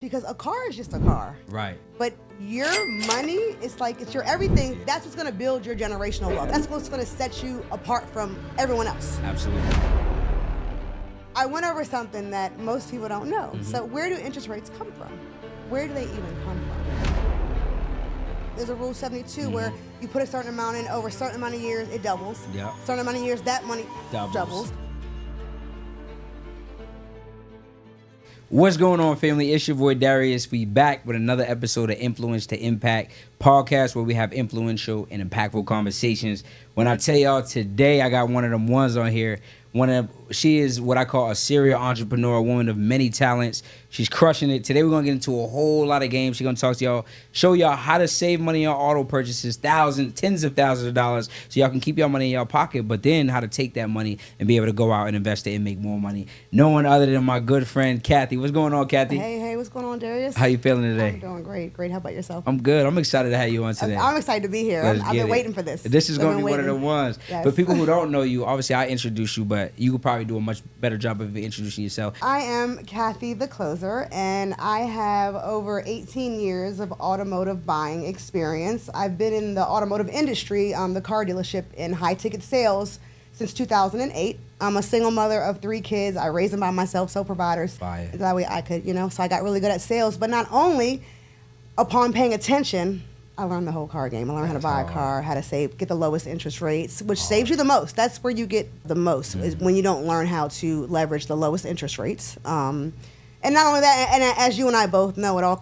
Because a car is just a car. Right. But your money, it's your everything. Yeah. That's what's going to build your generational wealth. That's what's going to set you apart from everyone else. Absolutely. I went over something that most people don't know. Mm-hmm. So where do interest rates come from? Where do they even come from? There's a Rule 72 where you put a certain amount in, over a certain amount of years, it doubles. Yeah. Certain amount of years, that money doubles. What's going on, family? It's your boy Darius. We back with another episode of Influence to Impact podcast, where we have influential and impactful conversations. When I tell y'all today, I got one of them ones on here. She is what I call a serial entrepreneur, a woman of many talents. She's crushing it. Today we're gonna get into a whole lot of games. She's gonna talk to y'all, show y'all how to save money on auto purchases, tens of thousands of dollars, so y'all can keep y'all money in y'all pocket. But then how to take that money and be able to go out and invest it and make more money. No one other than my good friend Kathy. What's going on, Kathy? Hey, what's going on, Darius? How you feeling today? I'm doing great. Great. How about yourself? I'm good. I'm excited to have you on today. I'm excited to be here. I've been waiting for this. This is going to be one of the ones. Yes. But people who don't know you, obviously I introduced you, but you could probably do a much better job of introducing yourself. I am Kathy the Closer, and I have over 18 years of automotive buying experience. I've been in the automotive industry, the car dealership, in high-ticket sales since 2008. I'm a single mother of 3 kids. I raised them by myself, sole providers. Fire. That way I could, so I got really good at sales. But not only, upon paying attention, I learned the whole car game. I learned how to buy a car, how to save, get the lowest interest rates, which saves you the most. That's where you get the most, is when you don't learn how to leverage the lowest interest rates. And not only that, and as you and I both know, it all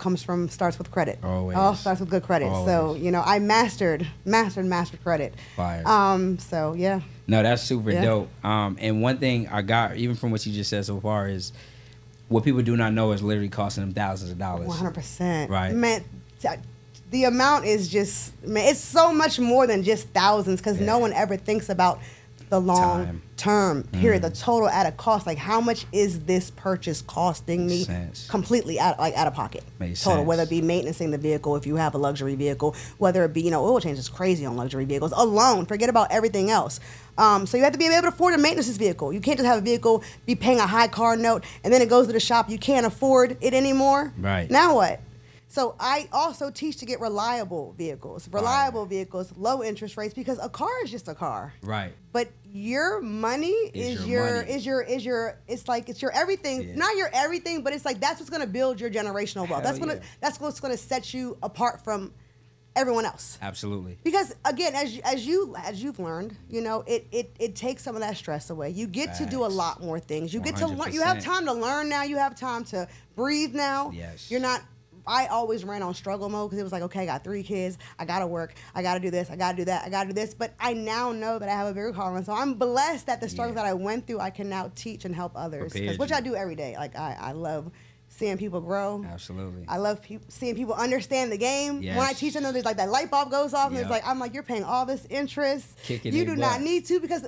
starts with credit. Always. It all starts with good credit. Always. So, I mastered credit. Fire. So, yeah. No, that's super dope. And one thing I got, even from what you just said so far, is what people do not know is literally costing them thousands of dollars. 100%. Right. Man, the amount is just, it's so much more than just thousands, because no one ever thinks about the long term period, the total added cost. Like, how much is this purchase costing me completely out of pocket? Makes total, sense. whether it be maintaining the vehicle, if you have a luxury vehicle, whether it be, oil change is crazy on luxury vehicles alone. Forget about everything else. So you have to be able to afford to maintenance this vehicle. You can't just have a vehicle, be paying a high car note, and then it goes to the shop, you can't afford it anymore. Right. Now what? So I also teach to get reliable vehicles, low interest rates, because a car is just a car. Right. But your money is your everything. Yeah. Not your everything, but it's like that's what's gonna build your generational wealth. That's what's gonna set you apart from everyone else. Absolutely. Because again, as you've learned, it takes some of that stress away. You get to do a lot more things. You get to learn. You have time to learn now. You have time to breathe now. Yes. You're not. I always ran on struggle mode, because it was like, okay, I got 3 kids, I gotta work, I gotta do this, I gotta do that, I gotta do this. But I now know that I have a bigger calling, so I'm blessed that the struggles that I went through, I can now teach and help others, which I do every day. Like I love seeing people grow. Absolutely. I love seeing people understand the game. Yes. When I teach them, there's like that light bulb goes off, and it's like, I'm like, you're paying all this interest. You do not need to, because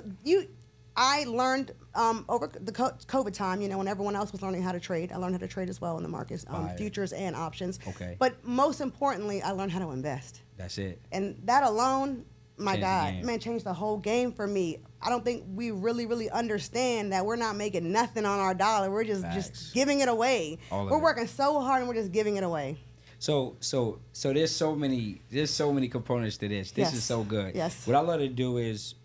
I learned over the COVID time, when everyone else was learning how to trade, I learned how to trade as well in the markets, futures and options. Okay. But most importantly, I learned how to invest. That's it. And that alone, my Changed God, changed the whole game for me. I don't think we really, really understand that we're not making nothing on our dollar. We're just giving it away. We're working so hard, and we're just giving it away. So there's so many components to this. This is so good. Yes. What I love to do is,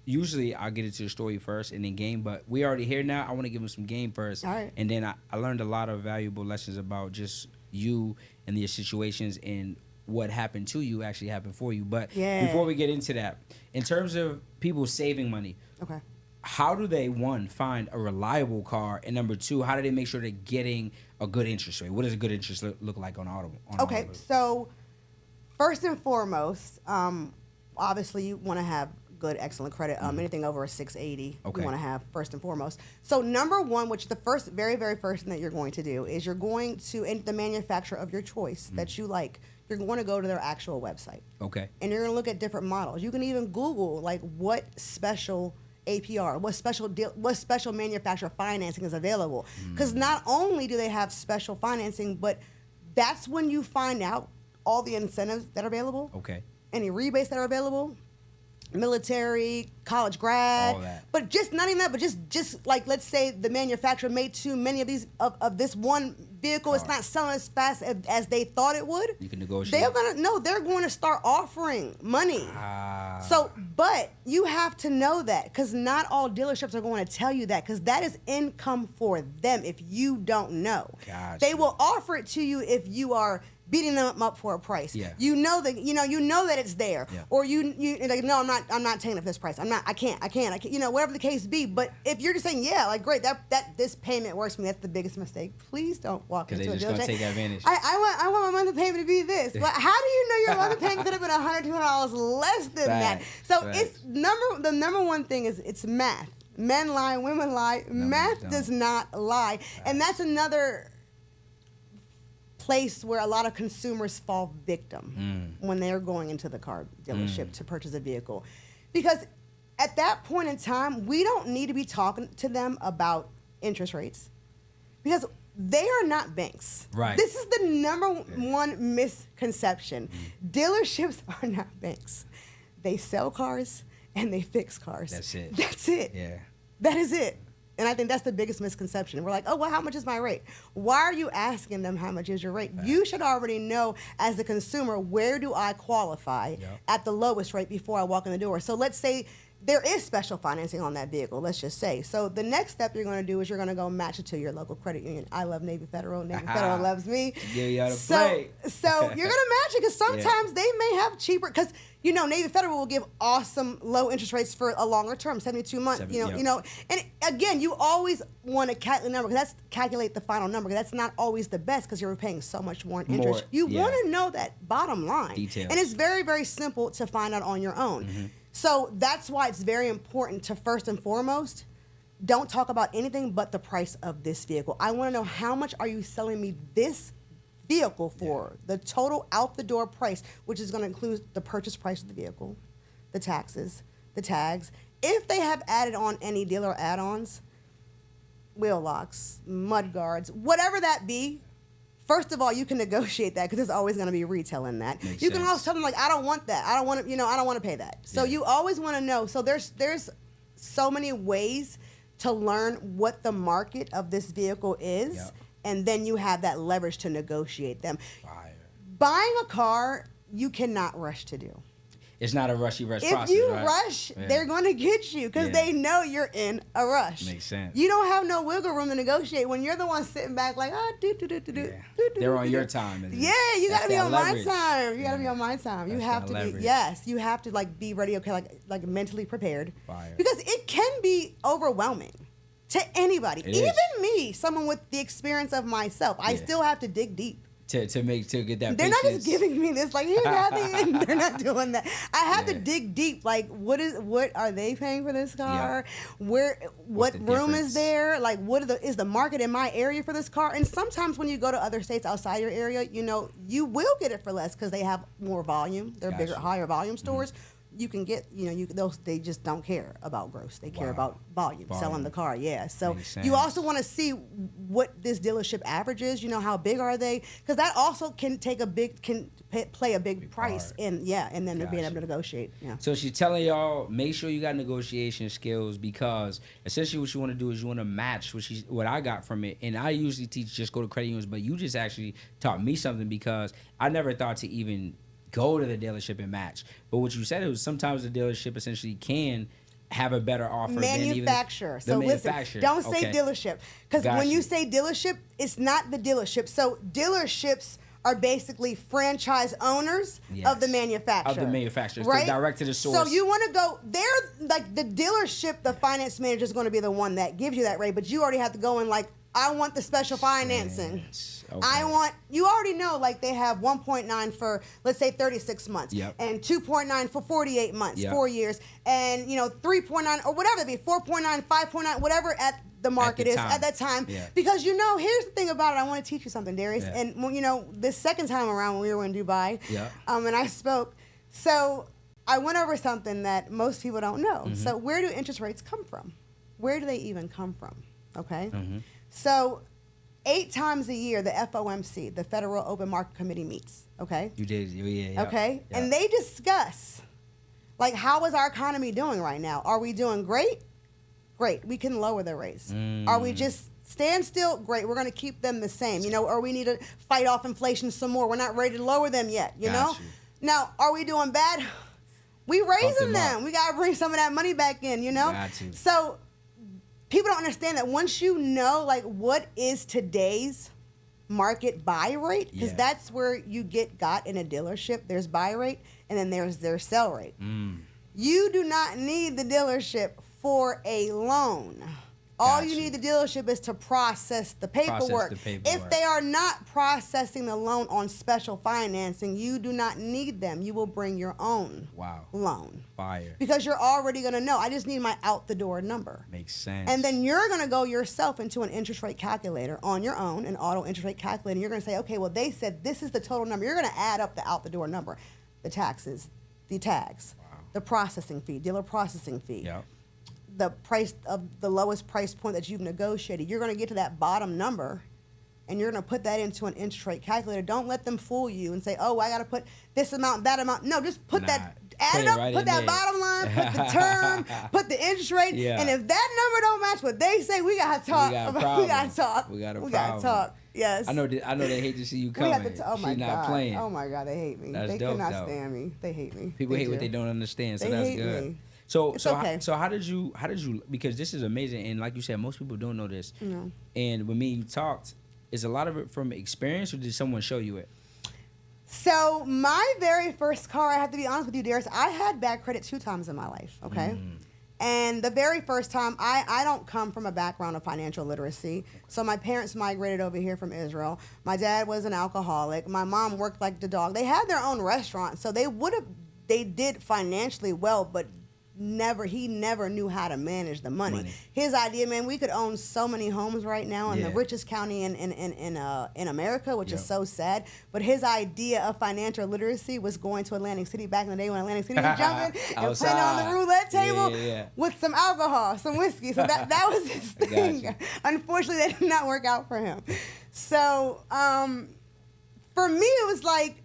usually I'll get into the story first and then game, but we already here now. I want to give them some game first. All right. And then I learned a lot of valuable lessons about just you and your situations, and what happened to you actually happened for you. But before we get into that, in terms of people saving money, okay, how do they, one, find a reliable car, and number 2, how do they make sure they're getting a good interest rate? What does a good interest look like on auto? Okay, so first and foremost, obviously you want to have good, excellent credit. Anything over a 680, you want to have first and foremost. So number 1, which is the very, very first thing that you're going to do, is you're going to, and the manufacturer of your choice that you like, you're going to go to their actual website. Okay. And you're going to look at different models. You can even Google like what special APR, what special deal, what special manufacturer financing is available. Because not only do they have special financing, but that's when you find out all the incentives that are available. Okay. Any rebates that are available. military, college grad, All that. but just not even that, but just like, let's say the manufacturer made too many of these of this one vehicle, it's not selling as fast as they thought it would. You can negotiate. They're going to start offering money. So, but you have to know that, because not all dealerships are going to tell you that, because that is income for them if you don't know. Gotcha. They will offer it to you if you are beating them up for a price. Yeah. You know that it's there. Yeah. Or you like, no, I'm not taking it for this price. I can't, whatever the case be. But if you're just saying, yeah, like, great, that this payment works for me, that's the biggest mistake. Please don't walk into a dealership. Because they're just going to take advantage. I want my monthly payment to be this. But how do you know your monthly payment could have been $100, less than that? So it's the number one thing is it's math. Men lie, women lie. Math does not lie. And that's another place where a lot of consumers fall victim when they're going into the car dealership to purchase a vehicle. Because at that point in time, we don't need to be talking to them about interest rates, because they are not banks. Right. This is the number one misconception. Dealerships are not banks. They sell cars and they fix cars. That's it. That's it. Yeah. That is it. And I think that's the biggest misconception. We're like, oh, well, how much is my rate? Why are you asking them how much is your rate? You should already know, as the consumer, where do I qualify at the lowest rate before I walk in the door? So let's say there is special financing on that vehicle, let's just say. So the next step you're going to do is you're going to go match it to your local credit union. I love Navy Federal. Navy Federal loves me. Yeah, you ought to play. So you're going to match it, because sometimes they may have cheaper, because Navy Federal will give awesome low interest rates for a longer term, 72 months. And again, you always want to calculate the number, because that's calculate the final number, because that's not always the best, because you're paying so much more in interest. You want to know that bottom line. Details. And it's very, very simple to find out on your own. So that's why it's very important to, first and foremost, don't talk about anything but the price of this vehicle. I want to know, how much are you selling me this vehicle for? The total out the door price, which is going to include the purchase price of the vehicle, the taxes, the tags. If they have added on any dealer add-ons, wheel locks, mud guards, whatever that be, first of all, you can negotiate that, because there's always going to be retail in that. Makes you can sense. also tell them, like, I don't want that. I don't want to, I don't want to pay that. So you always want to know. So there's so many ways to learn what the market of this vehicle is, and then you have that leverage to negotiate them. Fire. Buying a car, you cannot rush to do. It's not a rushy rush If process, you right? rush, they're going to get you, because they know you're in a rush. Makes sense. You don't have no wiggle room to negotiate when you're the one sitting back like, They're on your time. Yeah, you got to be on my leverage. time. You got to be on my time. You That's have that to leverage. be, yes, you have to like be ready, okay, like mentally prepared. Fire. Because it can be overwhelming to anybody. It Even is. me, someone with the experience of myself, I still have to dig deep. To get that. They're not patience. just giving me this, like, here, Kathy. They're not doing that. I have to dig deep. Like, what are they paying for this car? What the room difference? is there? Like, is the market in my area for this car? And sometimes when you go to other states outside your area, you will get it for less, because they have more volume. They're bigger, Gotcha. higher volume stores. You can get, they just don't care about gross. They care about volume, selling the car. Yeah. So Makes sense. you also want to see what this dealership averages. How big are they? Because that also can play a big price part. in and then being able to negotiate. Yeah. So she's telling y'all, make sure you got negotiation skills, because essentially what you want to do is you want to match what I got from it. And I usually teach just go to credit unions, but you just actually taught me something, because I never thought to even go to the dealership and match. But what you said was sometimes the dealership essentially can have a better offer Manufacturer. than even the Listen, manufacturer. don't say dealership, because Got when you you. say dealership, it's not the dealership. So dealerships are basically franchise owners of the manufacturer. Of the manufacturer. Right? So direct to the source. So you want to go, they're like the dealership, the finance manager is going to be the one that gives you that rate, but you already have to go in like, I want the special financing. Okay. You already know, like they have 1.9 for, let's say 36 months. Yep. And 2.9 for 48 months, Yep. 4 years. And, 3.9 or whatever it be, 4.9, 5.9, whatever at the market is time. at that time. Yeah. Because, here's the thing about it. I want to teach you something, Darius. Yeah. And, this second time around when we were in Dubai, Yeah. and I spoke, so I went over something that most people don't know. Mm-hmm. So where do interest rates come from? Where do they even come from? Okay? Mm-hmm. So 8 times a year, the FOMC, the Federal Open Market Committee, meets. Okay? You did. Yeah. Okay? Yeah. And they discuss Like, how is our economy doing right now? Are we doing great? Great. We can lower the rates. Are we just stand still? Great. We're going to keep them the same, you know, or we need to fight off inflation some more. We're not ready to lower them yet, you know? Now, are we doing bad? We raising them. We got to bring some of that money back in, you know? So people don't understand that once you know, like, what is today's market buy rate, because that's where you got in a dealership. There's buy rate, and then there's their sell rate. You do not need the dealership for a loan. All you need the dealership is to process the paperwork. If they are not processing the loan on special financing, you do not need them. You will bring your own loan. Fire. Because you're already going to know, I just need my out the door number. Makes sense. And then you're going to go yourself into an interest rate calculator on your own, an auto interest rate calculator. And you're going to say, okay, well, they said this is the total number. You're going to add up the out the door number, the taxes, the tags, the processing fee, dealer processing fee. The price of the lowest price point that you've negotiated. You're going to get to that bottom number, and you're going to put that into an interest rate calculator. Don't let them fool you and say, oh, I got to put this amount, that amount. No, just put that, add it up, put that bottom line, put the term, put the interest rate. And if that number don't match what they say, we got to talk. We got to talk. We got to talk. Yes. I know they hate to see you coming. Oh my She's not God. playing. Oh my God, they hate me. That's they dope, cannot stand me. They hate me. People hate what they don't understand, so they that's hate good. Me. So okay. How did you because this is amazing, and like you said, most people don't know this. And when me and you talked, is a lot of it from experience, or did someone show you it? So my very first car, I have to be honest with you, Darius, I had bad credit 2 times in my life, okay? And the very first time, I don't come from a background of financial literacy. So my parents migrated over here from Israel. My dad was an alcoholic. My mom worked like the dog. They had their own restaurant, so they did financially well, but he never knew how to manage the money. His idea, man, we could own so many homes right now in the richest county in America, which is so sad. But his idea of financial literacy was going to Atlantic City back in the day when Atlantic City was jumping and playing on the roulette table with some alcohol, some whiskey. So that was his thing. Unfortunately, that did not work out for him. So for me, it was like,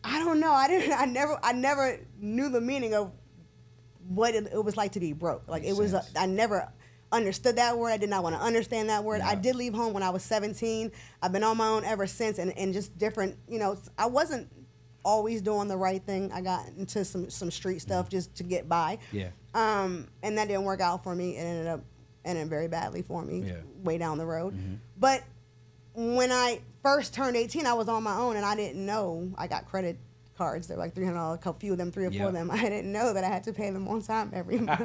I don't know. I never knew the meaning of what it was like to be broke. Like it was, I never understood that word. I did not want to understand that word. I did leave home when I was 17. I've been on my own ever since, and just different, you know, I wasn't always doing the right thing. I got into some street stuff just to get by. And that didn't work out for me. It ended up ending very badly for me way down the road. But when I first turned 18, I was on my own, and I didn't know I got credit cards. They're like $300, a few of them, 3 or 4 of them. I didn't know that I had to pay them on time every month.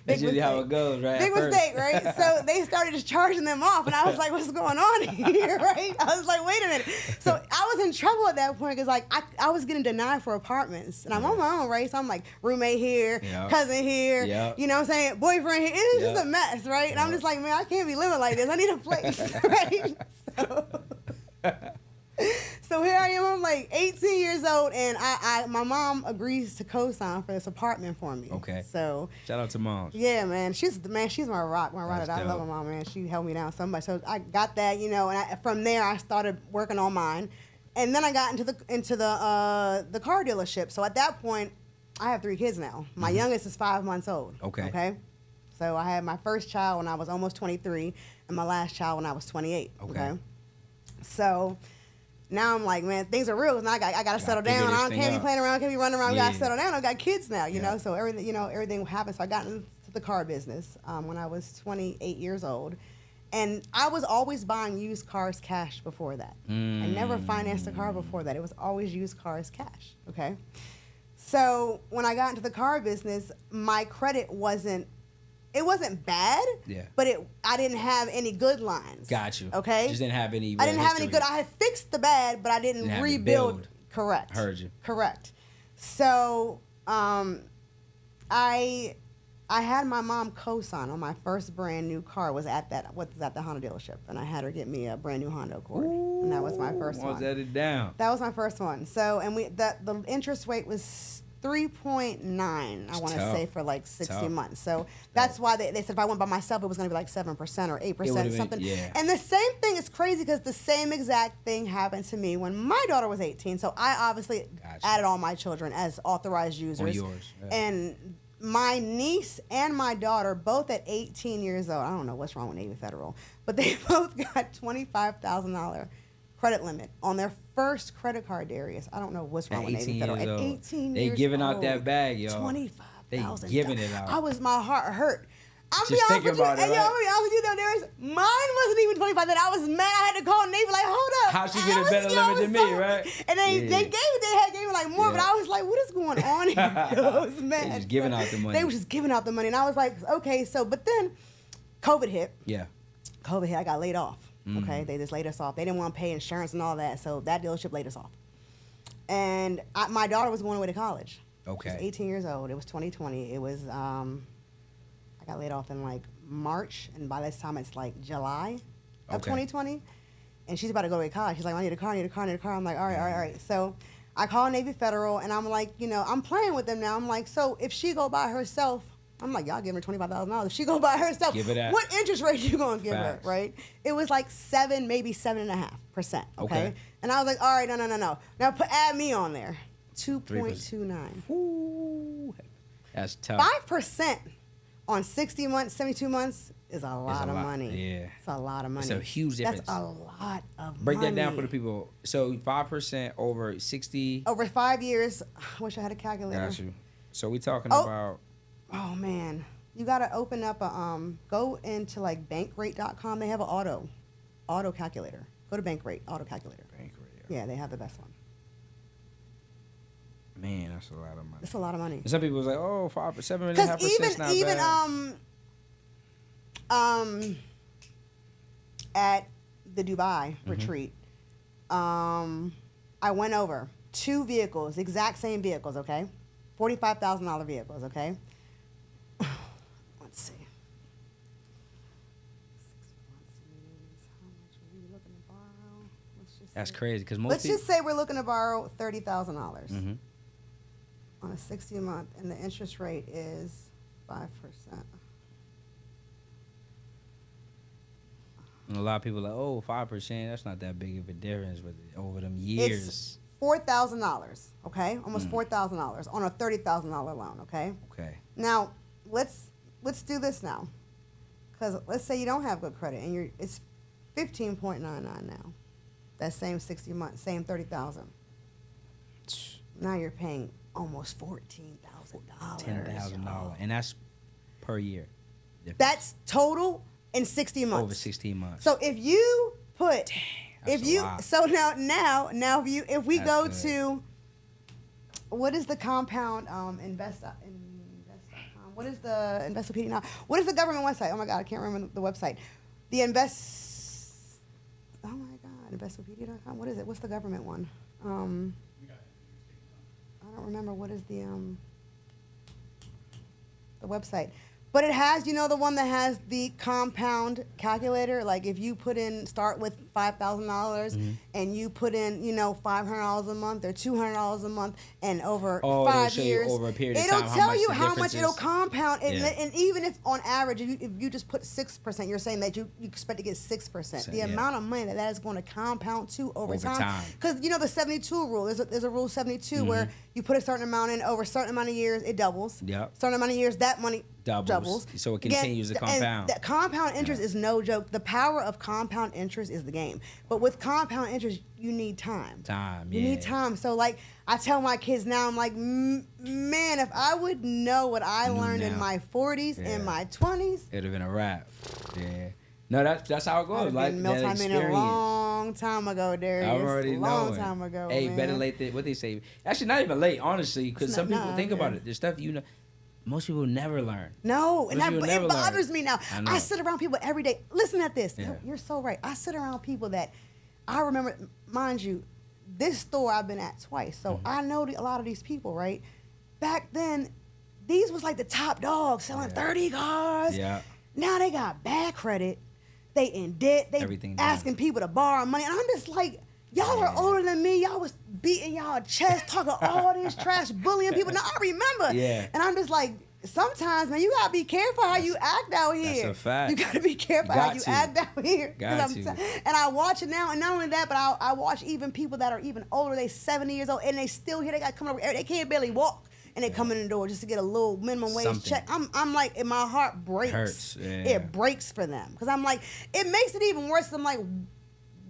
That's usually how it goes, right? Big mistake, right? So they started just charging them off, and I was like, what's going on here, right? I was like, wait a minute. So I was in trouble at that point because, like, I was getting denied for apartments, and I'm on my own, right? So I'm like, roommate here, cousin here, you know what I'm saying? Boyfriend here. It was just a mess, right? And I'm just like, man, I can't be living like this. I need a place, right? So here I am, I'm like 18 years old, and my mom agrees to co-sign for this apartment for me. Okay. So shout out to mom. Yeah, man. She's my rock, my ride. I love my mom, man. She held me down so much. So I got that, you know, and from there I started working on mine. And then I got into the car dealership. So at that point, I have 3 kids now. My youngest is 5 months old. Okay. So I had my first child when I was almost 23, and my last child when I was 28. Okay. So now I'm like, man, things are real. Now I got to settle down. I can't be playing around, can't be running around. We got to settle down. I got kids now, you know. So everything happened. So I got into the car business when I was 28 years old, and I was always buying used cars cash before that. I never financed a car before that. It was always used cars cash. Okay. So when I got into the car business, my credit wasn't bad, but I didn't have any good lines. Got you. Okay? Just didn't have any I didn't have any good. I had fixed the bad, but I didn't rebuild. Correct. Heard you. Correct. So I had my mom co-sign on my first brand new car. Was at the Honda dealership, and I had her get me a brand new Honda Accord. And that was my first one. That it down. That was my first one. So, and the interest rate was 3.9, I want to tough. say, for like 60 Tough. months. So that's why they said if I went by myself, it was going to be like 7% or 8%, something. Yeah. And the same thing is crazy because the same exact thing happened to me when my daughter was 18. So I obviously added all my children as authorized users. On yours. Yeah. And my niece and my daughter, both at 18 years old, I don't know what's wrong with Navy Federal, but they both got $25,000 credit limit on their first credit card, Darius. I don't know what's wrong with Navy Federal. At 18 they years giving old, out that bag, y'all. $25,000. They giving it out. My heart hurt. I'm Just be honest thinking with you, about it, and right? I'm be honest with you though, Darius. Mine wasn't even 25. Then I was mad. I had to call Navy like, hold up. How she get a better limit than me, right? And they gave me like more, but I was like, what is going on here? I was mad. They just giving out the money. They were just giving out the money, and I was like, okay. So, but then COVID hit. Yeah. COVID hit. I got laid off. Okay, they just laid us off. They didn't want to pay insurance and all that, so that dealership laid us off. And my daughter was going away to college. Okay. She was 18 years old. It was 2020. It was I got laid off in like March, and by this time it's like July of 2020. And she's about to go to college. She's like, I need a car. I'm like, all right. So I call Navy Federal, and I'm like, I'm playing with them now. I'm like, so if she go by herself, I'm like, y'all give her $25,000. If she go by herself, Give her that. what interest rate you gonna give Facts. her, right? It was like 7, maybe 7.5%. Okay. And I was like, all right, no. Now add me on there. 2.29. Ooh, that's tough. 5% on 60 months, 72 months is a lot of money. Yeah. It's a lot of money. It's a huge difference. That's a lot of money. Break that down for the people. So 5% over 60. Over 5 years, I wish I had a calculator. Got you. So we talking about. Oh man, you gotta open up a go into like bankrate.com. They have an auto calculator. Go to Bankrate, auto calculator. Bankrate. Yeah, they have the best one. Man, that's a lot of money. It's a lot of money. And some people was like, oh, 5%, 7.5%. Because not even bad. at the Dubai retreat, I went over 2 vehicles, exact same vehicles, okay? $45,000 vehicles, okay? Let's see. 6 months means how much are we looking to borrow? That's crazy because most Let's just say we're looking to borrow $30,000 Mm-hmm. on a 60-month, and the interest rate is 5%. And a lot of people are like, oh, 5%, that's not that big of a difference, but over them years. It's $4,000, okay? Almost $4,000 on a $30,000 loan, okay? Okay. Now, let's do this now. Because let's say you don't have good credit and it's 15.99 now. That same 60 months, same 30,000. Now you're paying almost $14,000. $10,000. And that's per year. That's total in 60 months. Over 16 months. So if you put That's a lot. so now if we That's go good. to what is the compound invest.com? What is the Investopedia now? What is the government website? Oh my God, I can't remember the website. The oh my God, Investopedia.com. What is it? What's the government one? I don't remember what is the website. But it has, the one that has the compound calculator. Like if you start with $5,000 and you put in, $500 a month or $200 a month, and over 5 years, over a period of it'll time tell you the how difference much it'll is. compound. And, Yeah. and even if on average, if you just put 6%, you're saying that you expect to get 6%. The amount of money that is going to compound to over time. Because, the 72 rule, there's a rule 72 where you put a certain amount in over a certain amount of years, it doubles. Yep. Certain amount of years, that money doubles. So it continues to compound. And that compound interest is no joke. The power of compound interest is the game. But with compound interest, you need time. You need time. So like I tell my kids now, I'm like, man, if I would know what I learned in my 40s and my 20s, it'd have been a wrap. Yeah. No, that's how it goes. Like That multi-million experience. a long time ago, Darius. I already know. Long time ago. Hey, man. better late than what they say. Actually, not even late, honestly, because some people think about it. There's stuff most people never learn. No, and it bothers me now. I know. I sit around people every day. Listen at this. Yeah. You're so right. I sit around people that I remember, mind you, this store I've been at twice. So I know a lot of these people, right? Back then, these was like the top dogs selling 30 cars. Yeah. Now they got bad credit. They in debt. They Everything asking down. people to borrow money. And I'm just like, Y'all are older than me. Y'all was beating y'all chest, talking all this trash, bullying people. Now, I remember. Yeah. And I'm just like, sometimes, man, you got to be careful how you act out here. That's a fact. You got to be careful how you act out here. Got to. And I watch it now. And not only that, but I watch even people that are even older. They 70 years old, and they still here. They got coming over. They can't barely walk. And they come in the door just to get a little minimum wage check. I'm like, and my heart breaks. Hurts. Yeah. It breaks for them. Because I'm like, it makes it even worse. I'm like,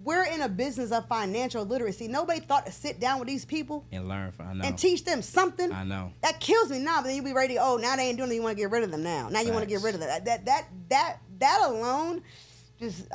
we're in a business of financial literacy. Nobody thought to sit down with these people and learn from, I know. and teach them something. I know. That kills me now. But then you be ready. Oh, now they ain't doing it. You want to get rid of them now. Now you want to get rid of them. That alone, just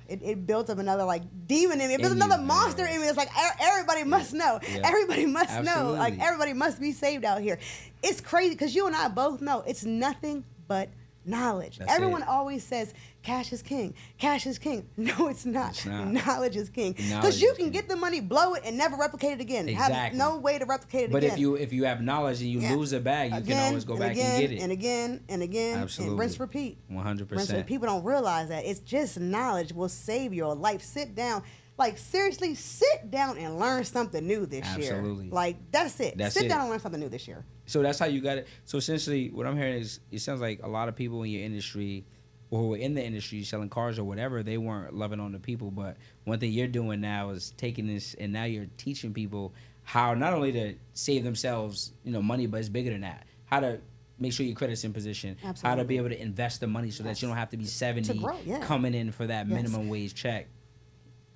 it built up another like demon in me. It built another monster in me. It's like everybody must know. Yeah. Everybody must know. Absolutely. Like everybody must be saved out here. It's crazy because you and I both know it's nothing but knowledge. That's Everyone it. always says cash is king. Cash is king. No, it's not. It's not. Knowledge is king. Knowledge Because you is can king. get the money, blow it, and never replicate it again. Exactly. Have no way to replicate it But again. if you have knowledge and you lose a bag, you can always go back and get it. And again, and again, Absolutely. and rinse, repeat. 100%. People don't realize that. It's just knowledge will save your life. Sit down. Like, seriously, sit down and learn something new this year. Absolutely. Like, that's it. That's sit it. down and learn something new this year. So that's how you got it. So essentially, what I'm hearing is it sounds like a lot of people in your industry or who are in the industry selling cars or whatever, they weren't loving on the people. But one thing you're doing now is taking this and now you're teaching people how not only to save themselves, money, but it's bigger than that. How to make sure your credit's in position. Absolutely. How to be able to invest the money so that you don't have to be 70 To grow, yeah. coming in for that Yes. minimum wage check.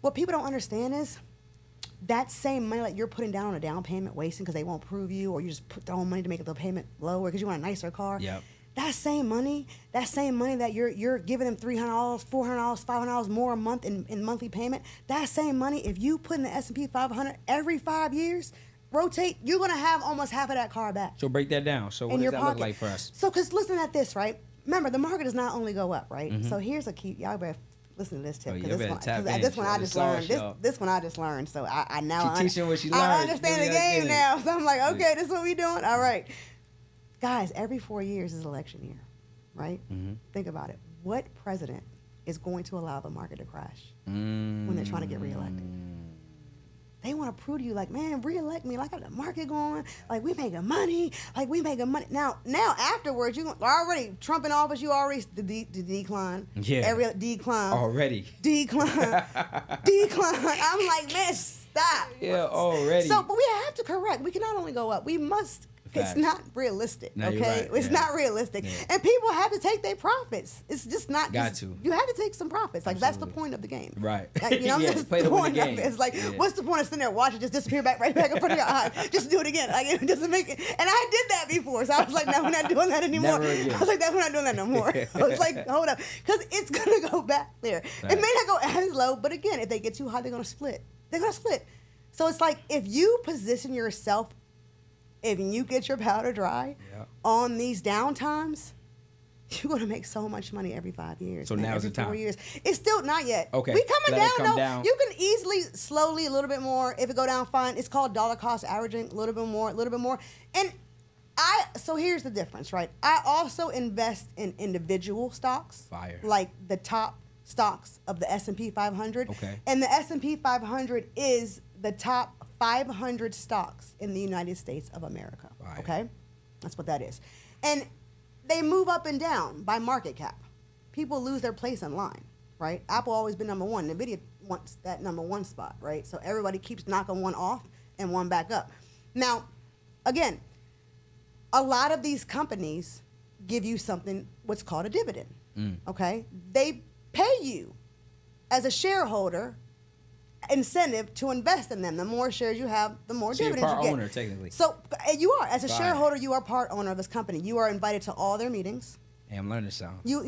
What people don't understand is that same money that you're putting down on a down payment wasting because they won't approve you, or you just throwing money to make the payment lower because you want a nicer car. Yep. That same money that you're giving them $300, $400, $500 more a month in monthly payment, that same money, if you put in the S&P 500 every 5 years, rotate, you're going to have almost half of that car back. So break that down. So what in does your that pocket. look like for us? So, because listen at this, right? Remember, the market does not only go up, right? Mm-hmm. So here's a key. Y'all better listen to this tip. Oh, you Because better tap in. this one I Show just the sauce, learned. y'all. This one I just learned. So I now She teaching what she I learned. understand the Give me that game thing. now. So I'm like, okay, this is what we doing. All right, guys. Every 4 years is election year, right? Mm-hmm. Think about it. What president is going to allow the market to crash Mm. when they're trying to get reelected? They want to prove to you, like, man, reelect me. Like, I got the market going. Like, we making money. Now afterwards, you already Trump in office. You already the decline. Yeah. Every decline. Already. Decline. I'm like, man, stop. Yeah, already. So, but we have to correct. We can not only go up. We must. Facts. It's not realistic. No, you're okay, right. it's Yeah. not realistic, Yeah. and people have to take their profits. It's just not. Got just, to. You have to take some profits. Like that's the Absolutely. point of the game. Right. Like, Yeah, that's play to win the game. It's like, Yeah. what's the point of sitting there watching it just disappear right back in front of your eyes? Just do it again. Like it doesn't make it. And I did that before, so I was like, no, we're not doing that anymore. Never again. I was like, no, we're not doing that no more. I was like, hold up, because it's gonna go back there. Right. It may not go as low, but again, if they get too high, they're gonna split. They're gonna split. So it's like if you position yourself, if you get your powder dry Yeah. on these down times, you're going to make so much money every 5 years. So man, now's every the time. 4 years. It's still not yet. Okay. We coming Let it down come though. down. You can easily, slowly, a little bit more. If it go down, fine. It's called dollar cost averaging. A little bit more, a little bit more. And so here's the difference, right? I also invest in individual stocks. Fire. Like the top stocks of the S&P 500. Okay. And the S&P 500 is the top 500 stocks in the United States of America. Fire. Okay? That's what that is. And they move up and down by market cap. People lose their place in line, right? Apple always been number one. NVIDIA wants that number one spot, right? So everybody keeps knocking one off and one back up. Now, again, a lot of these companies give you something, what's called a dividend, okay? They pay you as a shareholder incentive to invest in them. The more shares you have, the more So you're dividends part you get. owner, technically. So you are, as a Fine. shareholder, you are part owner of this company. You are invited to all their meetings. Hey, I'm learning something. You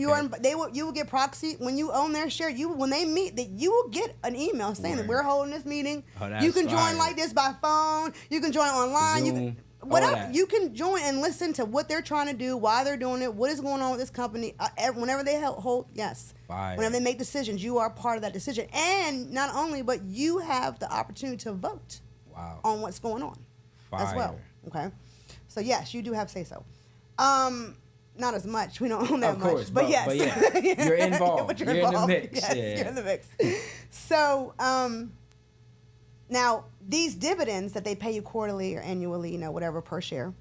will get proxy when you own their share. When they meet, that you will get an email saying that Word. we're holding this meeting. Oh, that's You can join fire. like this by phone. You can join online. You Zoom, can all whatever. that. You can join and listen to what they're trying to do, why they're doing it, what is going on with this company. Whenever they hold, yes. Fire. Whenever they make decisions, you are part of that decision. And not only, but you have the opportunity to vote Wow. on what's going on as well. Fire. Okay, so yes, you do have say so. Not as much. We don't own that Of course, much, but yes, yeah, you're involved. But you're in the mix. Yes, yeah. you're in the mix. So, Now, these dividends that they pay you quarterly or annually, whatever per share,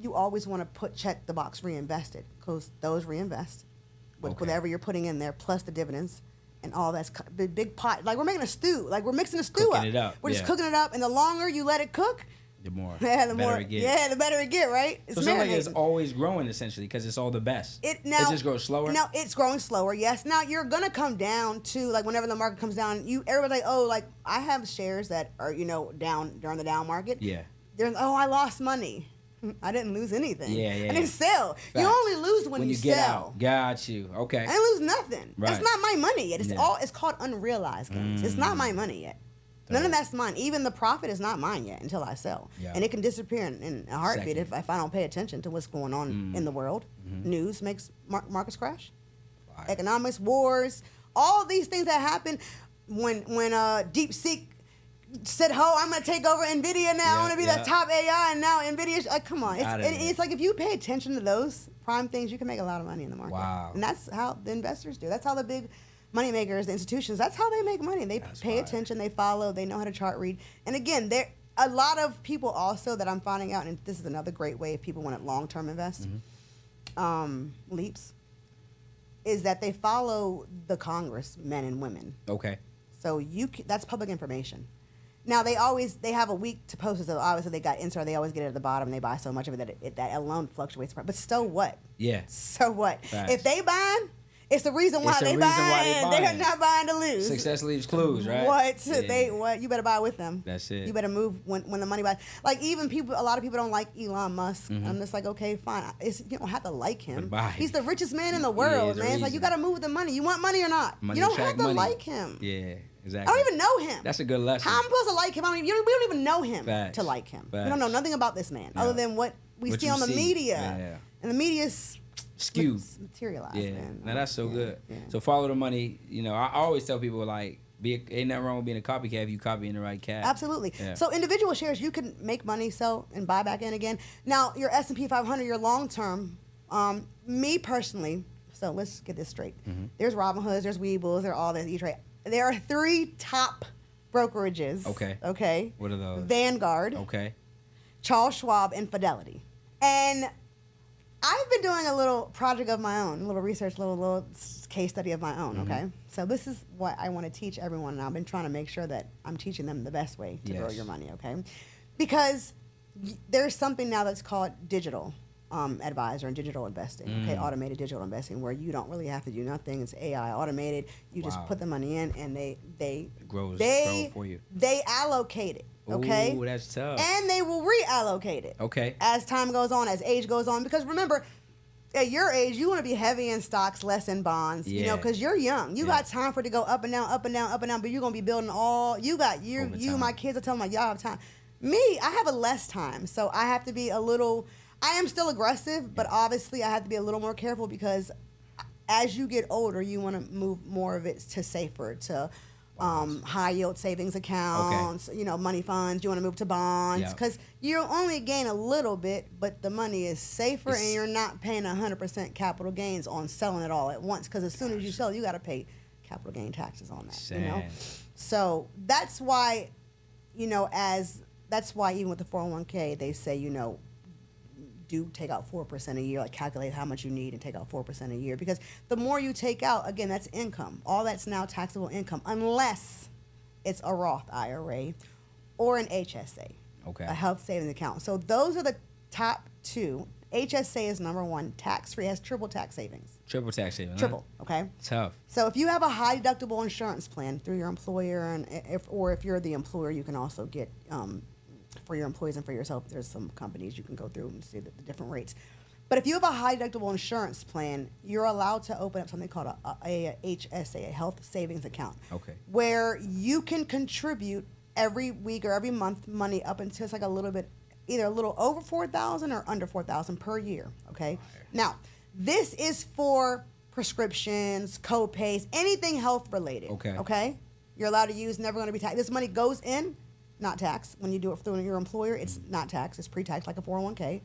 you always want to check the box reinvested, because those reinvest with whatever you're putting in there, plus the dividends and all that's big pot. Like we're making a stew. Like we're mixing a stew Cooking it up. We're just cooking it up, and the longer you let it cook, the more, the better it gets. Yeah, the better it get, right? So it's like it's always growing essentially because it's all the best. It just grows slower. No, it's growing slower. Yes. Now you're gonna come down to like whenever the market comes down, everybody's like, like I have shares that are down during the down market. Yeah. They're I lost money. I didn't lose anything. Yeah. I didn't sell. Facts. You only lose when you get sell. Out. Got you. Okay. I didn't lose nothing. Right. It's not my money yet. It's called unrealized gains. It's not my money yet. None of that's mine. Even the profit is not mine yet until I sell. Yeah. And it can disappear in a heartbeat if I don't pay attention to what's going on in the world. News makes markets crash. Fire. Economics, wars, all these things that happen when DeepSeek said, I'm going to take over NVIDIA now. I'm going to be the top AI, and now NVIDIA, come on. It's like if you pay attention to those prime things, you can make a lot of money in the market. Wow. And that's how the investors do. That's how the big money makers, the institutions, that's how they make money. They pay attention, they follow, they know how to chart read. And again, there a lot of people also that I'm finding out, and this is another great way if people want to long-term invest, leaps, is that they follow the Congress, men and women. Okay. So that's public information. Now they have a week to post it. So obviously they got insert. They always get it at the bottom. And they buy so much of it that alone fluctuates. But so what? Yeah. So what? Facts. If they buying, it's the reason why they buying. They're not buying to lose. Success leaves clues, right? What? Yeah. You better buy with them. That's it. You better move when the money buys. Like even a lot of people don't like Elon Musk. I'm just like, okay, fine. You don't have to like him. He's the richest man in the world, man. It's like you got to move with the money. You want money or not? Money you don't have to like him. Yeah. Exactly. I don't even know him. That's a good lesson. How am I supposed to like him? We don't even know him Facts. to like him. Facts. We don't know nothing about this man other than what we see on the media. Yeah. And the media's skewed. Materialized. Yeah. Man. Now that's so good. Yeah. So follow the money. I always tell people like, ain't nothing wrong with being a copycat if you copying the right cat. Absolutely. Yeah. So individual shares, you can make money, sell, and buy back in again. Now your S&P 500, your long term. Me personally. So let's get this straight. There's Robinhoods, there's Weebles, there's all this E-Trade. There are 3 top brokerages. Okay. What are those? Vanguard. Okay. Charles Schwab and Fidelity. And I've been doing a little project of my own, a little research, little case study of my own. Okay. So this is what I want to teach everyone, and I've been trying to make sure that I'm teaching them the best way to grow your money. Okay. Because there's something now that's called digital advisor and digital investing, automated digital investing, where you don't really have to do nothing. It's AI automated. You just put the money in, and they grow for you. They allocate it. Okay, ooh, that's tough. And they will reallocate it. Okay, as time goes on, as age goes on, because remember, at your age, you want to be heavy in stocks, less in bonds. Yeah. Because you're young. You got time for it to go up and down, up and down, up and down. But you're gonna be building all. My kids are telling me, y'all have time. Me, I have a less time, so I have to be a little. I am still aggressive, but obviously I have to be a little more careful because as you get older, you want to move more of it to safer, to high yield savings accounts, money funds. You want to move to bonds because you only gain a little bit, but the money is safer and you're not paying 100% capital gains on selling it all at once because as soon as you sell, you got to pay capital gain taxes on that. So that's why, that's why even with the 401k, they say, do take out 4% a year, like calculate how much you need and take out 4% a year. Because the more you take out, again, that's income. All that's now taxable income, unless it's a Roth IRA or an HSA, a health savings account. So those are the top 2. HSA is number 1, tax-free, has triple tax savings. Triple tax savings. Triple, okay? Tough. So if you have a high deductible insurance plan through your employer, and if you're the employer, you can also get for your employees and for yourself, there's some companies you can go through and see the different rates. But if you have a high deductible insurance plan, you're allowed to open up something called a HSA, a health savings account. Okay. Where you can contribute every week or every month money up until it's like a little bit, either a little over $4,000 or under $4,000 per year. Okay. Now, this is for prescriptions, co-pays, anything health related. Okay. Okay. You're allowed to use, never going to be taxed. This money goes in. Not taxed. When you do it through your employer, it's not taxed. It's pre-taxed like a 401k.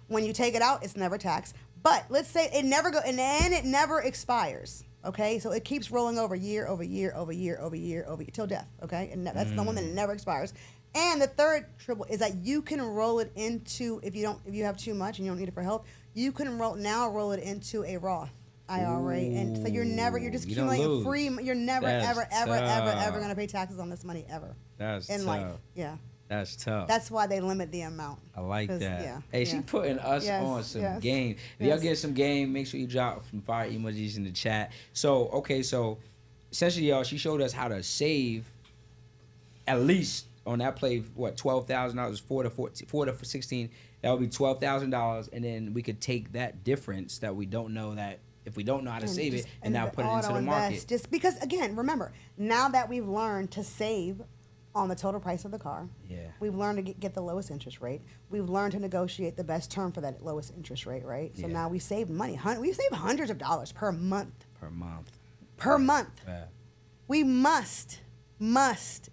When you take it out, it's never taxed. But let's say it never expires. Okay, so it keeps rolling over year over year over year over year over till death. Okay, and that's the one that never expires. And the third triple is that you can roll it into if you have too much and you don't need it for health, you can roll it into a Roth IRA, and so you're just You don't accumulating lose. free. You're never That's ever tough. gonna pay taxes on this money ever That's in tough. life. Yeah, That's tough. that's why they limit the amount. I like 'Cause, that. yeah, Hey, she yeah. putting us Yes, on some yes, game. If yes. y'all get some game, make sure you drop some fire emojis in the chat. So, okay, so essentially, y'all, she showed us how to save at least on that play, what, $12,000, 4 to 16. That would be $12,000, and then we could take that difference that we don't know that if we don't know how to save it, and now put it into the market. Just because, again, remember, now that we've learned to save on the total price of the car, Yeah. we've learned to get the lowest interest rate. We've learned to negotiate the best term for that lowest interest rate, right? So Yeah. now we save money. We save hundreds of dollars per month. Per month. Per month. Yeah. We must,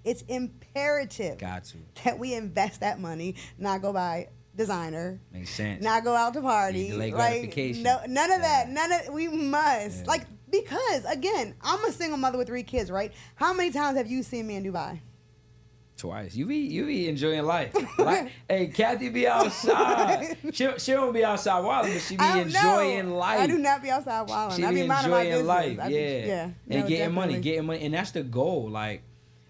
it's imperative Got to. that we invest that money, not go buy designer, Makes sense. not go out to party. Delay Like, gratification. no, none of that. Yeah. We must. Yeah. Like, because, again, I'm a single mother with 3 kids, right? How many times have you seen me in Dubai? Twice. You be enjoying life. Like, hey, Kathy be outside. She don't be outside wilding, but she be enjoying life. I do not be outside wilding. She I be be minding my enjoying business. life. I be- Yeah. No, And getting definitely. money, and that's the goal. Like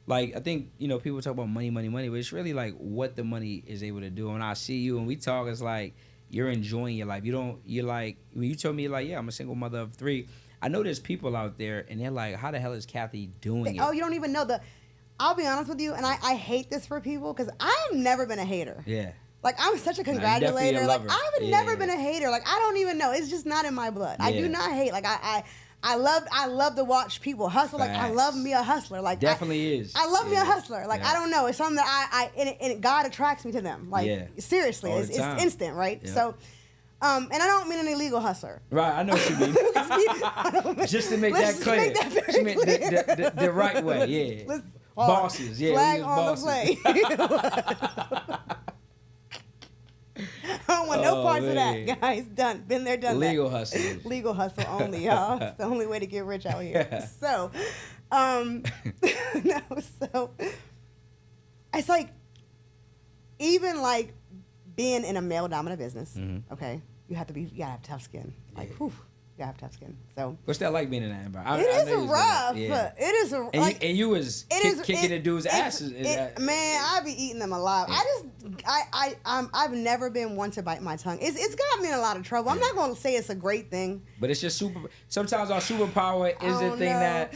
I think, people talk about money, but it's really like what the money is able to do. When I see you and we talk, it's like you're enjoying your life. You're like, when you told me, like, yeah, I'm a single mother of 3. I know there's people out there and they're like, how the hell is Kathy doing it? Oh, you don't even know I'll be honest with you, and I hate this for people because I've never been a hater. Yeah. Like, I'm such a Nah, you definitely a congratulator. Like, lover. I've Yeah. never been a hater. Like, I don't even know. It's just not in my blood. I Yeah. do not hate. Like, I love to watch people hustle. Like, I Facts. love me a hustler. Like, Definitely is. I love me Yeah. a hustler. Like, Yeah. I don't know. It's something that and God attracts me to them. Like, Yeah. seriously, All the it's time. instant, right? Yeah. So, and I don't mean an illegal hustler. Right, I know what you mean. Just to make Let's that just clear. make that very She meant clear. the right way, yeah. Let's- Bosses, yeah. Flag we was on bosses. the play. I don't want no Oh, parts of man. that, guys. Done. Been there, done Legal that. hustlers. Legal hustle only, y'all. It's the only way to get rich out here. So, no, so it's like, even like being in a male dominant business, okay, you gotta have tough skin. Like, Yeah. whew, you gotta have tough skin. So, What's that like being in that environment? it I is know you was rough. in that, yeah. It is a, And, like, you was kicking the dude's asses. Man, I be eating them alive. Yeah. I've never been one to bite my tongue. It's got me in a lot of trouble. I'm not going to say it's a great thing. But it's just sometimes our superpower is the thing that.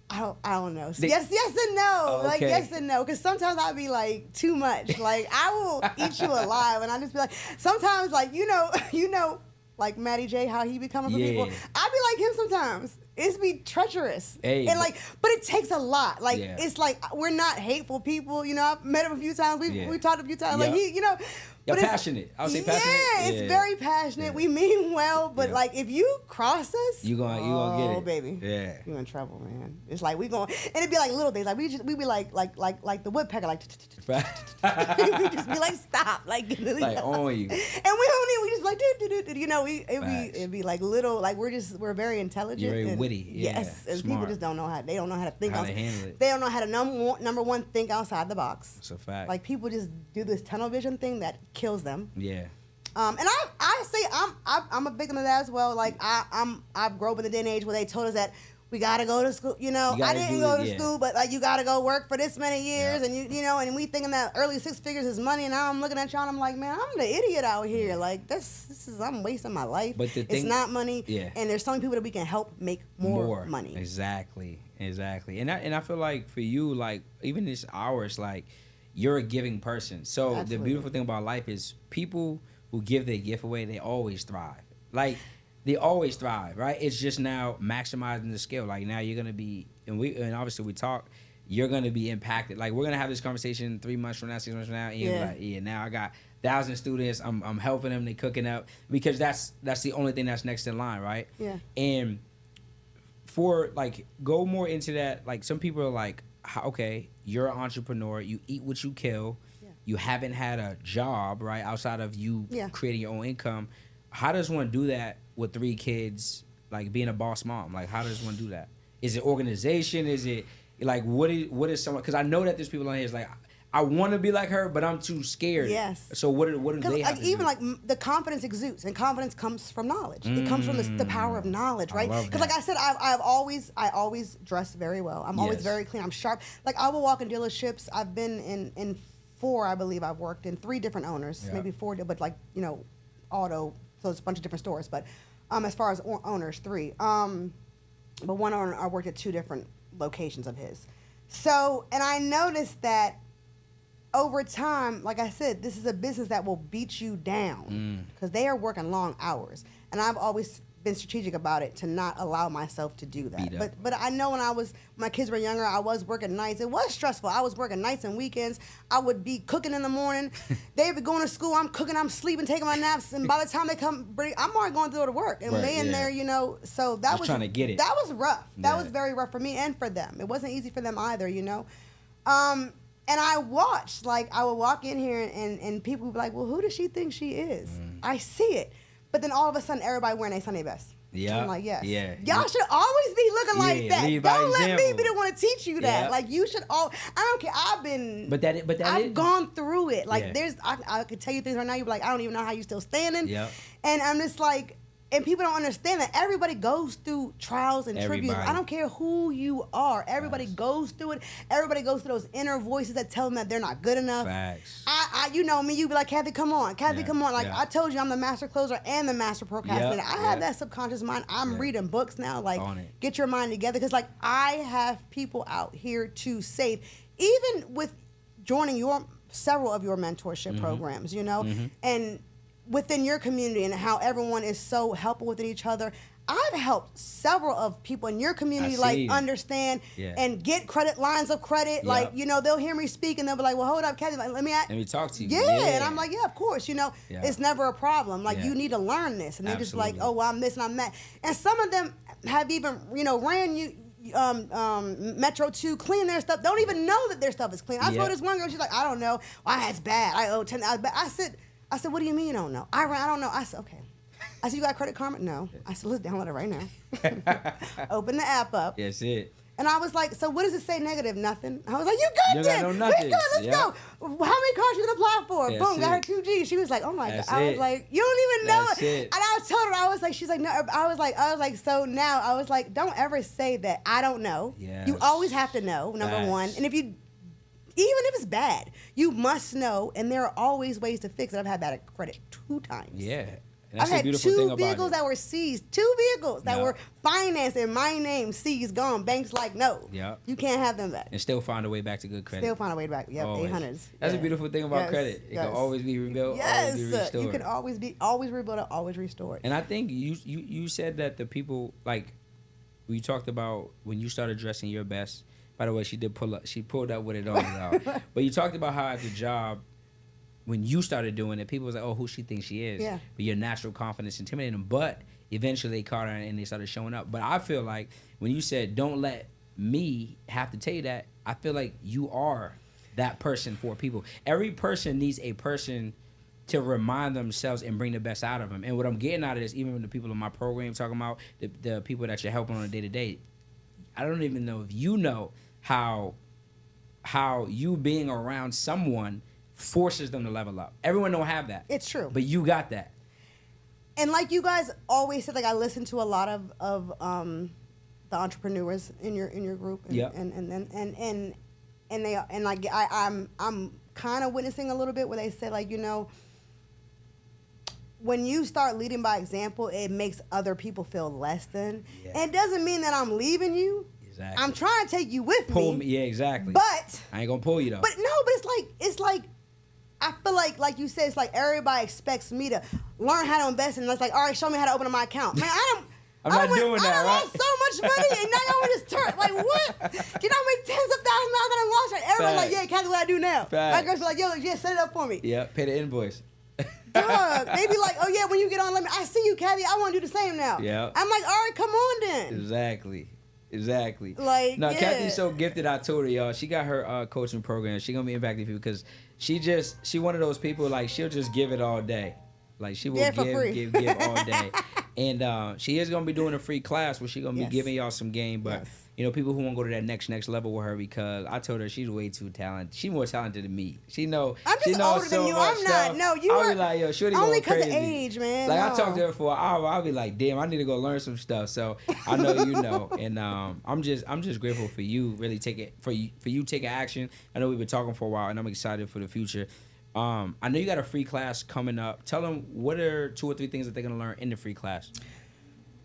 I don't know. Yes and no. Oh, Like, okay. yes and no. Because sometimes I'll be like too much. Like, I will eat you alive, and I just be like. Sometimes, like, you know, like Matty J, how he be coming for people. I be like him sometimes. It's be treacherous. Hey, and like, but it takes a lot. Like, Yeah. it's like we're not hateful people. I've met him a few times. We talked a few times. Yeah. Like, You're but it's- passionate. I would say passionate. Yeah, it's very passionate. Yeah. We mean well, but Yeah. like, if you cross us, You gonna get it. Oh, baby. Yeah. You in trouble, man. It's like we going, and it'd be like little things. Like we be like the woodpecker, like we just be like, stop, like Like on you. and we don't need. We just like Facts. it'd be like little, like we're very intelligent. You're very and- witty, yeah, Yes, and smart. people just don't know how. They don't know how to think. How to handle it. They don't know how to number one think outside the box. It's a fact. Like, people just do this tunnel vision thing that kills them. Yeah. And I say I'm a victim of that as well. Like, I've grown up in the day and age where they told us that we gotta go to school. I gotta didn't do go it, to yeah. school, but like, you gotta go work for this many years, Yeah. and and we thinking that early 6 figures is money. And now I'm looking at y'all, and I'm like, man, I'm the idiot out here. Like, I'm wasting my life. But the it's thing- not money. Yeah. And there's so many people that we can help make more money. Exactly. And I feel like for you, like, even this hours, like, you're a giving person. So the Absolutely. beautiful thing about life is people who give their gift away, they always thrive. Like, they always thrive, right? It's just now maximizing the skill. Like, now you're gonna be, and obviously we talk, you're gonna be impacted. Like, we're gonna have this conversation 3 months from now, 6 months from now, and you're like, yeah, now I got 1,000 students. I'm helping them. They cooking up, because that's the only thing that's next in line, right? Yeah. And for, like, go more into that. Like, some people are like, okay, you're an entrepreneur. You eat what you kill. Yeah. You haven't had a job, right, outside of you Yeah. creating your own income. How does one do that with 3 kids? like being a boss mom? Like, how does one do that? Is it organization? Is it like what is someone? Because I know that there's people on here. It's like I want to be like her, but I'm too scared. Yes. So what do they have to even do? like the confidence exudes, and confidence comes from knowledge. It comes from the power of knowledge, right? Because like I said, I always dress very well. I'm always very clean. I'm sharp. Like I will walk in dealerships. I've been in 4, I believe. I've worked in 3 different owners, maybe 4, but like auto. So it's a bunch of different stores. But as far as owners, 3. But one owner, I worked at 2 different locations of his. So, and I noticed that over time, like I said, this is a business that will beat you down because they are working long hours. And I've always been strategic about it to not allow myself to do that. But I know when my kids were younger, I was working nights. It was stressful. I was working nights and weekends. I would be cooking in the morning. They'd be going to school. I'm cooking. I'm sleeping, taking my naps. And by the time they come, I'm already going to work. And they in there, so that was trying to get it. That was rough. That was very rough for me and for them. It wasn't easy for them either, And I watched, like, I would walk in here and people would be like, well, who does she think she is? I see it. But then all of a sudden, everybody wearing a Sunday best. Yeah. I'm like, yes. Yeah. Y'all should always be looking like that. Don't let me be the one to teach you that. Yeah. Like, you should all, I don't care. I've gone through it. Like, I could tell you things right now, you'd be like, I don't even know how you still standing. Yeah. And I'm just like, and people don't understand that everybody goes through trials and tributes. I don't care who you are. Everybody goes through it. Everybody goes through those inner voices that tell them that they're not good enough. Facts. You know me. You be like, Kathy, come on. Kathy, come on. Like I told you, I'm the master closer and the master procrastinator. I have that subconscious mind. I'm reading books now. Like, get your mind together. Because like I have people out here to save. Even with joining several of your mentorship programs, and within your community and how everyone is so helpful with each other. I've helped several of people in your community understand and get lines of credit. Like, they'll hear me speak and they'll be like, well, hold up, Kathy, let me talk to you. Yeah. And I'm like, yeah, of course, it's never a problem. Like, you need to learn this. And they're just like, oh, well, I'm this and I'm that. And some of them have even, ran you Metro 2, clean their stuff. Don't even know that their stuff is clean. I saw this one girl, she's like, I don't know. It's bad. I owe $10. I said, what do you mean you don't know? I don't know. I said, okay. I said, you got Credit Karma? No. I said, let's download it right now. Open the app up. That's it. And I was like, so what does it say negative? Nothing. I was like, you good then. We good. Let's go. How many cars you gonna apply for? Boom, got her 2G. She was like, oh my God. I was like, you don't even know it. And I told her, I was like, she's like, no. I was like, so now, I was like, don't ever say that I don't know. Yes. You always have to know, number one. And even if it's bad, you must know, and there are always ways to fix it. I've had bad credit 2 times. Yeah. And I've had 2 vehicles that were seized. 2 vehicles that were financed in my name, seized, gone. Banks like, no. Yeah. You can't have them back. And still find a way back to good credit. Still find a way back. Yep, 800s. That's a beautiful thing about credit. It can always be rebuilt, always be restored. You can always rebuild it, always restore it. And I think you said that the people, like, we talked about when you started dressing your best. By the way, she pulled up with it on out. But you talked about how at the job, when you started doing it, people was like, oh, who she thinks she is. Yeah. But your natural confidence intimidated them. But eventually they caught her and they started showing up. But I feel like when you said, don't let me have to tell you that, I feel like you are that person for people. Every person needs a person to remind themselves and bring the best out of them. And what I'm getting out of this, even when the people in my program talking about the people that you're helping on a day-to-day, I don't even know if you know how you being around someone forces them to level up. Everyone don't have that. It's true. But you got that. And like you guys always said, like I listen to a lot of the entrepreneurs in your group. And I'm kind of witnessing a little bit where they say, like, when you start leading by example, it makes other people feel less than. Yeah. And it doesn't mean that I'm leaving you. Exactly. I'm trying to take you with me. Yeah, exactly. But I ain't gonna pull you though. But no, but it's like I feel like you said, it's like everybody expects me to learn how to invest, and it's like, all right, show me how to open my account. Man, I'm not doing that, right? I lost so much money, and now y'all want to just turn, like, what? You know how many tens of thousands of dollars that I lost? And everyone's like, yeah, Kathy, what I do now? My girls be like, yo, yeah, set it up for me. Yeah, pay the invoice. Dog, they be like, oh yeah, when you get on, I see you, Kathy, I want to do the same now. Yeah. I'm like, all right, come on then. Exactly. Like, no, Kathy's so gifted. I told her, y'all, she got her coaching program. She gonna be impacting people because she one of those people, like, she'll just give it all day. Like, she will give all day. And she is gonna be doing a free class where she's gonna be Yes. giving y'all some game. But Yes. you know, people who want to go to that next level with her, because I told her she's way too talented. She's more talented than me. She know. I'm she just knows older so than you. much I'm not. stuff. No, you I'll are. be like, yo, shorty Only going because crazy. of age, man. Like no. I talked to her for an hour. I'll be like, damn, I need to go learn some stuff. So I know you know, and I'm just grateful for you really taking taking action. I know we've been talking for a while, and I'm excited for the future. I know you got a free class coming up. Tell them what are 2 or 3 things that they're gonna learn in the free class.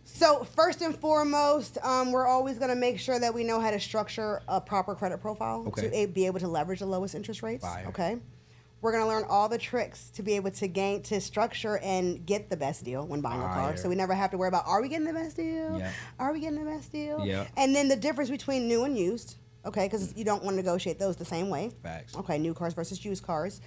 So first and foremost, we're always going to make sure that we know how to structure a proper credit profile Okay. to be able to leverage the lowest interest rates. Fire. Okay. We're going to learn all the tricks to be able to structure and get the best deal when buying a car. Fire. So we never have to worry about, are we getting the best deal? Yeah. Are we getting the best deal? Yeah. And then the difference between new and used. Okay. Because you don't want to negotiate those the same way. Facts. Okay. New cars versus used cars.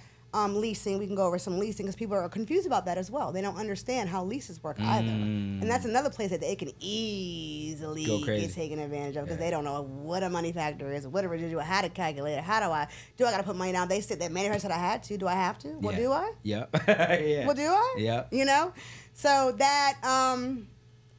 Leasing, we can go over some leasing because people are confused about that as well. They don't understand how leases work either. And that's another place that they can easily Go crazy. get taken advantage of because Yeah. they don't know what a money factor is, what a residual, how to calculate it, how do I got to put money down? They said that manufacturer said I had to. Do I have to? Well, Yeah. do I? Yeah. Yeah. Well, do I? Yeah. You know? So that,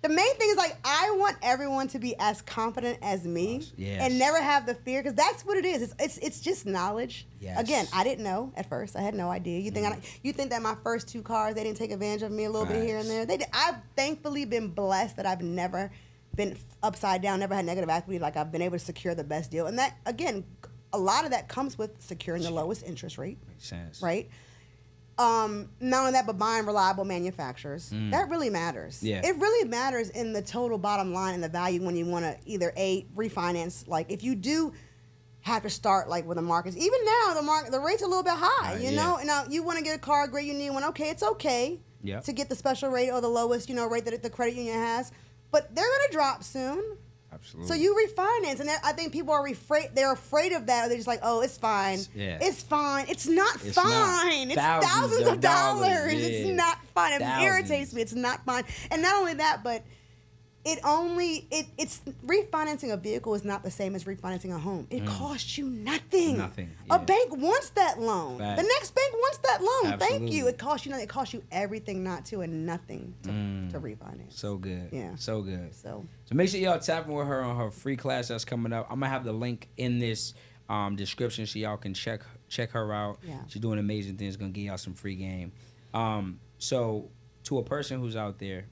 the main thing is like I want everyone to be as confident as me Yes. and never have the fear because that's what it is. It's just knowledge. Yes. Again, I didn't know at first. I had no idea. You think that my first 2 cars they didn't take advantage of me a little bit here and Facts. there? They did. I've thankfully been blessed that I've never been upside down, never had negative equity. Like I've been able to secure the best deal, and that again, a lot of that comes with securing the lowest interest rate. Makes sense. Right. Not only that, but buying reliable manufacturers. That really matters. Yeah. It really matters in the total bottom line and the value when you want to either refinance. Like if you do have to start like with the markets, even now the rate's a little bit high. You yeah. know, and now you want to get a car, great, you need one. Okay, it's okay Yeah. to get the special rate or the lowest rate that the credit union has, but they're gonna drop soon. Absolutely. So you refinance, and I think people are afraid. They're afraid of that. Or they're just like, "Oh, it's fine. Yeah. It's fine. It's not It's fine. not. It's Thousands thousands of of dollars. dollars. Yeah. It's not fine. It Thousands. irritates me. It's not fine. And not only that, but it's refinancing a vehicle is not the same as refinancing a home. It costs you nothing. Nothing, A yeah. bank wants that loan. Facts. The next bank wants that loan. Absolutely. Thank you. It costs you nothing. It costs you everything not to and nothing to refinance. So good. Yeah. So good. So So make sure y'all tapping with her on her free class that's coming up. I'm gonna have the link in this description so y'all can check her out. Yeah. She's doing amazing things. Gonna give y'all some free game. So to a person who's out there,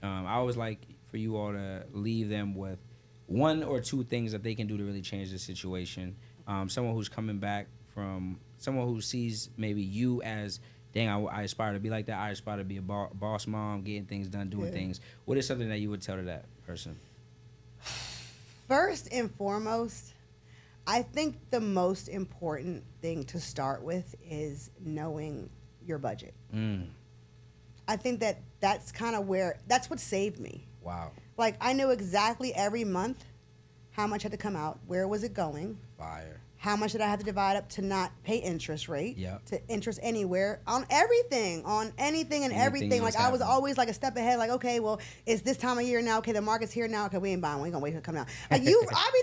I always like for you all to leave them with 1 or 2 things that they can do to really change the situation. Someone who's coming back from someone who sees maybe you as, dang, I aspire to be like that. I aspire to be a boss mom, getting things done, doing things. What is something that you would tell to that person? First and foremost, I think the most important thing to start with is knowing your budget. I think that's kind of that's what saved me. Wow. Like I knew exactly every month how much had to come out, where was it going, Fire. how much did I have to divide up to not pay interest rate, Yep. to interest anywhere, on everything, on anything and everything. Like that's I was happening. always like a step ahead. Like okay, well it's this time of year now. Okay, the market's here now. Okay, we ain't buying. We ain't gonna wait till it come down. I be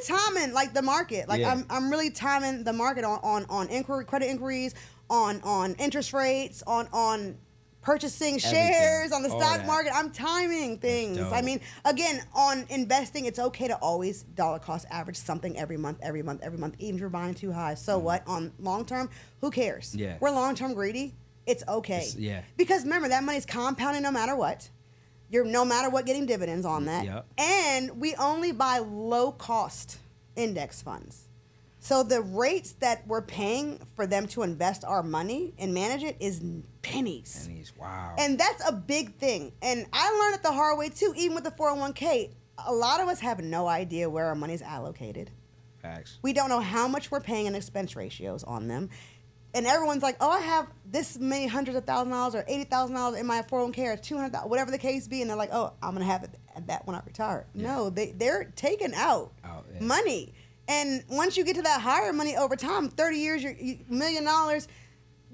timing like the market. Like Yeah. I'm really timing the market on credit inquiries, on interest rates, on purchasing shares on the All stock that. market. I'm timing things. dope. I mean, again, on investing, it's okay to always dollar cost average something every month, even if you're buying too high. So what? On long term, who cares? Yeah. We're long term greedy. It's okay. Yeah. Because remember, that money's compounding no matter what. You're no matter what getting dividends on that. Yep. And we only buy low cost index funds. So the rates that we're paying for them to invest our money and manage it is pennies. Wow. And that's a big thing. And I learned it the hard way too, even with the 401k. A lot of us have no idea where our money's allocated. Facts. We don't know how much we're paying in expense ratios on them. And everyone's like, oh, I have this many hundreds of $1,000s or $80,000 in my 401k or $200,000, whatever the case be. And they're like, oh, I'm going to have it at that when I retire. Yeah. No, they're taking out yeah. money. And once you get to that higher money over time, 30 years, you're $1 million, 1%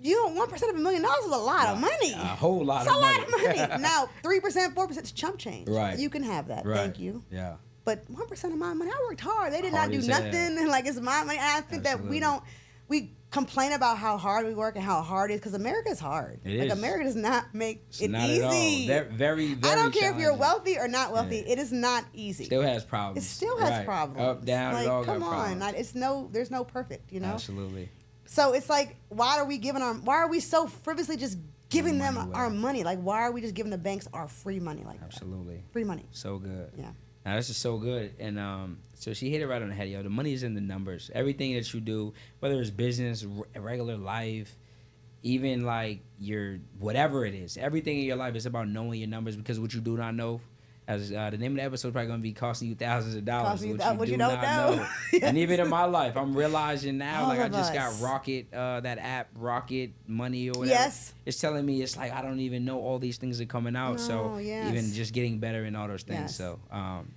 of $1 million is a lot of money. A whole lot It's of a money. lot of money. Now, 3%, 4% is chump change. Right. You can have that. Right. Thank you. Yeah. But 1% of my money, I worked hard. They did Hard not do as hell. nothing. And like, it's my money. And I think that we Absolutely. complain about how hard we work and how hard it is, because America is hard. It like is. America does not make It's it not easy. at all. They're very, very I don't care if you're challenging. wealthy or not wealthy. Yeah. It is not easy. Still has problems. It still has Right. problems. Up, down, like, it all come got on, problems. there's no perfect, you know. Absolutely. So it's like, why are we so frivolously just giving them money away. our money? Like, why are we just giving the banks our free money like Absolutely. that? Free money. So good. Yeah. Now this is so good, and so she hit it right on the head, yo. The money is in the numbers. Everything that you do, whether it's business, regular life, even like your whatever it is, everything in your life is about knowing your numbers, because what you do not know, as the name of the episode is probably going to be costing you thousands of dollars. Costing you What you don't know. Yes. And even in my life, I'm realizing now, All like I of just us. got Rocket, that app, Rocket Money or whatever. Yes. It's telling me, it's like I don't even know all these things are coming out. So No, yes. even just getting better in all those things. Yes. So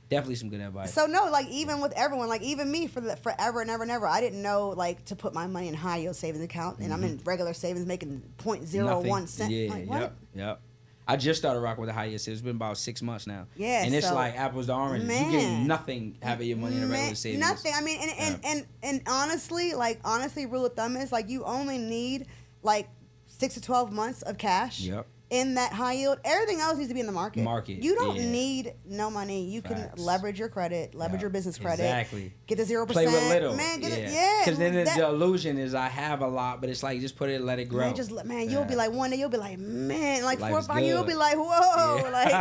definitely some good advice. So no, like even with everyone, like even me forever and ever and ever, I didn't know like to put my money in high yield savings account, and I'm in regular savings making 0.01 cent. Yeah, Like, what? yep. I just started rocking with the highest. It's been about 6 months now. Yeah, and it's so- like apples to oranges. Man. You get nothing having your money in a regular savings. Nothing. I mean, and honestly, rule of thumb is like you only need like 6 to 12 months of cash. Yep. In that high yield, everything else needs to be in the market. You don't yeah. need no money. You Facts. can leverage your credit, leverage your business credit. Exactly. Get the 0%. Play with little. Man, get it. yeah. Yeah. Because then that- the illusion is I have a lot, but it's like just put it, let it grow. Man, you'll be like, one day you'll be like, man, like 4 or Life's 5 years, you'll good. be like, whoa, Yeah. like,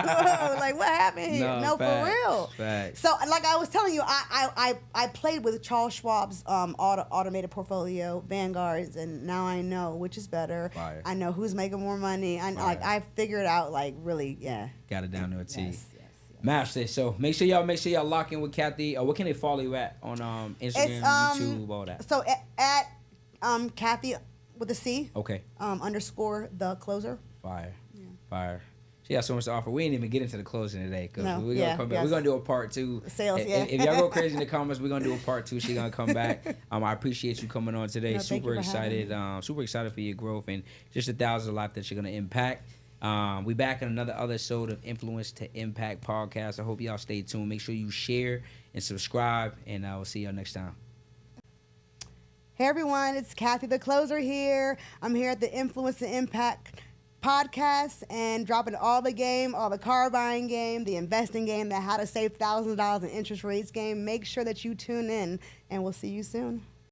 whoa, like what happened here? No, facts, for real. Facts. So, like I was telling you, I played with Charles Schwab's automated portfolio, Vanguards, and now I know which is better. Fire. I know who's making more money. Fire. I figured out, like, really, yeah. Got it down to a T. Yes. Master it. So make sure y'all lock in with Kathy. What can they follow you at on Instagram, YouTube, all that? So at Kathy with a C. Okay. Underscore the closer. Fire. Yeah. Fire. She got so much to offer. We didn't even get into the closing today, because No, we're gonna yeah, come back. yes. We're gonna do a part 2. Sales, If- yeah. If y'all go crazy in the comments, we're gonna do a part 2. She gonna come back. I appreciate you coming on today. No, thank Super you for having excited. Super excited for your growth and just the thousands of lives that you're gonna impact. We back in another episode of Influence to Impact podcast. I hope y'all stay tuned. Make sure you share and subscribe, and we'll see y'all next time. Hey everyone, it's Kathy the Closer here. I'm here at the Influence to Impact podcast and dropping all the game, all the car buying game, the investing game, the how to save thousands of dollars in interest rates game. Make sure that you tune in, and we'll see you soon.